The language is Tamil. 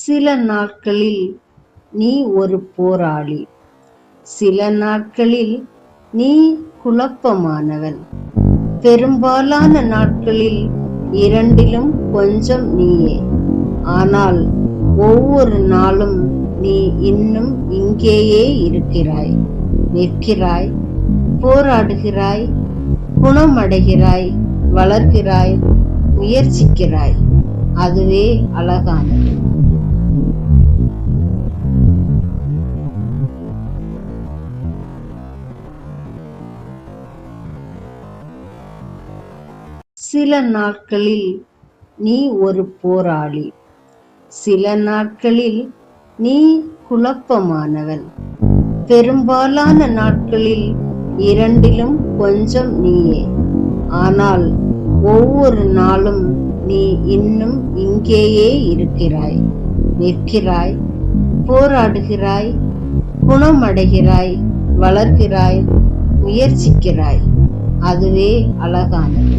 சில நாட்களில் நீ ஒரு போராளி, சில நாட்களில் நீ குழப்பமானவன், பெரும்பாலான நாட்களில் இரண்டிலும் கொஞ்சம் நீயே. ஆனால் ஒவ்வொரு நாளும் நீ இன்னும் இங்கேயே இருக்கிறாய், நிற்கிறாய், போராடுகிறாய், குணமடைகிறாய், வளர்கிறாய், முயற்சிக்கிறாய். அதுவே அழகானது. சில நாட்களில் நீ ஒரு போராளி, சில நாட்களில் நீ குழப்பமானவன், பெரும்பாலான நாட்களில் இரண்டிலும் கொஞ்சம் நீயே. ஆனால் ஒவ்வொரு நாளும் நீ இன்னும் இங்கேயே இருக்கிறாய், நிற்கிறாய், போராடுகிறாய், குணமடைகிறாய், வளர்கிறாய், முயற்சிக்கிறாய். அதுவே அழகானது.